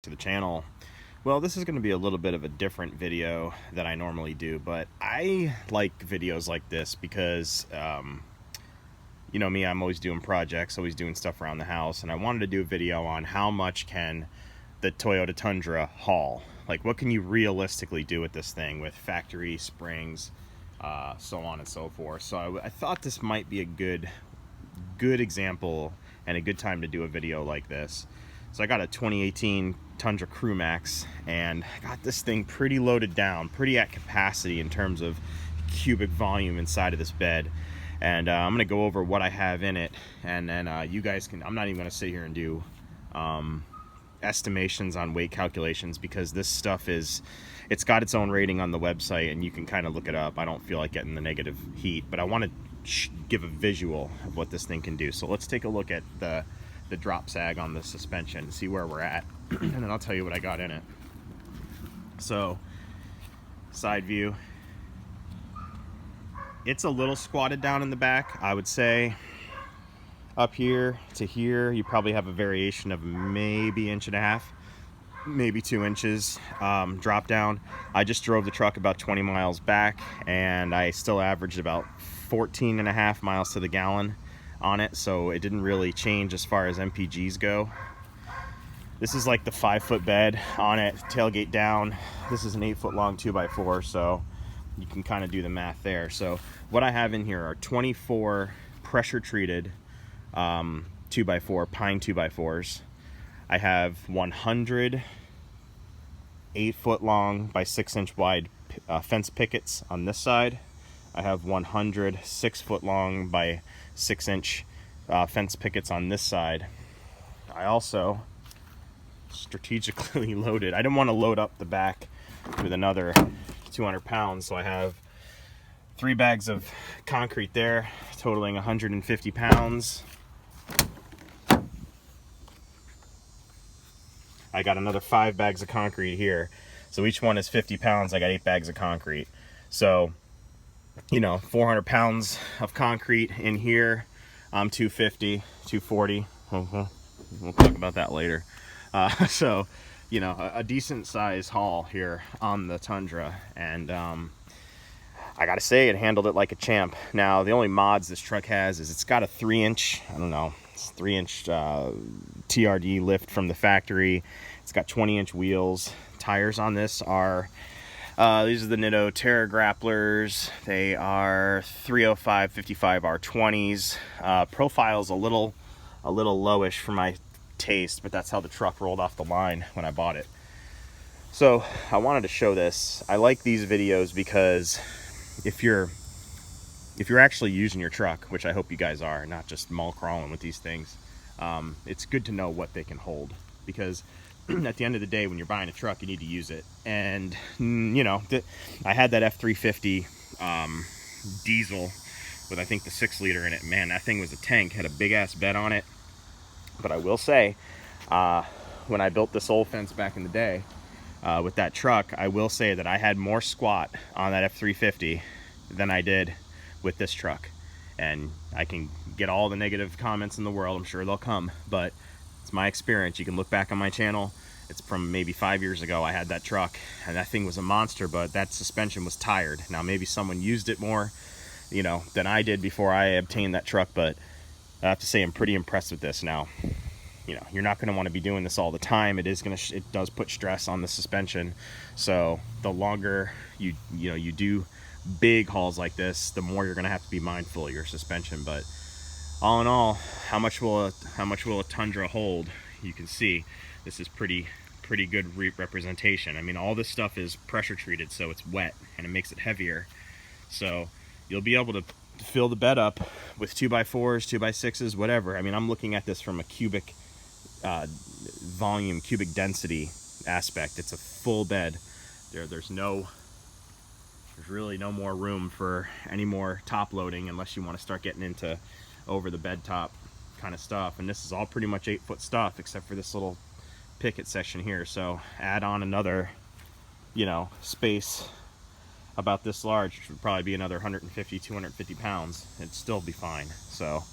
To the channel. Well, this is going to be a little bit of a different video than I normally do, but I like videos like this because you know me, I'm always doing projects, always doing stuff around the house, and I wanted to do a video on how much can the Toyota Tundra haul. Like, what can you realistically do with this thing with factory springs, so on and so forth. So I thought this might be a good example and a good time to do a video like this. So I got a 2018 Tundra Crew Max, and I got this thing pretty loaded down, pretty at capacity in terms of cubic volume inside of this bed. And I'm gonna go over what I have in it, and then you guys can, I'm not even gonna sit here and do estimations on weight calculations, because this stuff it's got its own rating on the website and you can kind of look it up. I don't feel like getting the negative heat, but I want to give a visual of what this thing can do. So let's take a look at the drop sag on the suspension, see where we're at, and then I'll tell you what I got in it. So, side view, it's a little squatted down in the back. I would say up here to here you probably have a variation of maybe 1.5 inches, maybe 2 inches drop down. I just drove the truck about 20 miles back, and I still averaged about 14.5 miles to the gallon on it, so it didn't really change as far as MPGs go. This is like the 5-foot bed on it, tailgate down. This is an 8-foot long 2x4, so you can kind of do the math there. So what I have in here are 24 pressure treated 2x4 pine 2x4s. I have 100 8-foot long by 6-inch wide fence pickets on this side. I have 100 6-foot long by 6-inch fence pickets on this side. I also strategically loaded, I didn't want to load up the back with another 200 pounds, so I have 3 bags of concrete there totaling 150 pounds. I got another 5 bags of concrete here, so each one is 50 pounds. I got 8 bags of concrete, so you know, 400 pounds of concrete in here. 250, 240. We'll talk about that later. So, you know, a decent size haul here on the Tundra, and I gotta say, it handled it like a champ. Now, the only mods this truck has is it's got a 3-inch, I don't know, it's 3-inch TRD lift from the factory. It's got 20-inch wheels. Tires on this are these are the Nitto Terra Grapplers. They are 305 55 R20s. Profile's a little lowish for my taste, but that's how the truck rolled off the line when I bought it. So I wanted to show this. I like these videos because if you're actually using your truck, which I hope you guys are, not just mall crawling with these things, it's good to know what they can hold, because at the end of the day, when you're buying a truck, you need to use it. And you know, I had that F350 diesel with, I think, the 6-liter in it. Man, that thing was a tank. Had a big ass bed on it. But I will say, when I built this old fence back in the day with that truck, I will say that I had more squat on that F350 than I did with this truck. And I can get all the negative comments in the world, I'm sure they'll come, but it's my experience. You can look back on my channel. It's from maybe 5 years ago. I had that truck, and that thing was a monster, but that suspension was tired. Now, maybe someone used it more, you know, than I did before I obtained that truck, but I have to say I'm pretty impressed with this. Now, you know, you're not going to want to be doing this all the time. It does put stress on the suspension. So the longer you do big hauls like this, the more you're going to have to be mindful of your suspension. But all in all, how much will a Tundra hold? You can see this is pretty good representation. I mean, all this stuff is pressure treated, so it's wet and it makes it heavier. So you'll be able to fill the bed up with 2x4s, 2x6s, whatever. I mean, I'm looking at this from a cubic volume, cubic density aspect. It's a full bed. There's really no more room for any more top loading unless you want to start getting into over the bed top kind of stuff. And this is all pretty much 8-foot stuff except for this little picket section here. So add on another, you know, space about this large, which would probably be another 150, 250 pounds. It'd still be fine. So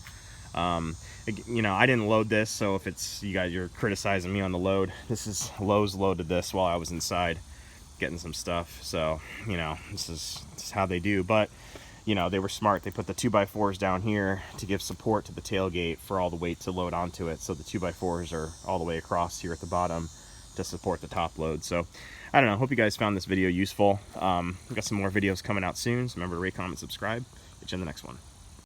You know, I didn't load this, so if it's you're criticizing me on the load, this is Lowe's loaded this while I was inside getting some stuff. So, you know, this is how they do. But, you know, they were smart. They put the 2x4s down here to give support to the tailgate for all the weight to load onto it. So the 2x4s are all the way across here at the bottom to support the top load. So I don't know, hope you guys found this video useful. We've got some more videos coming out soon, so remember to rate, comment, subscribe. Get you in the next one.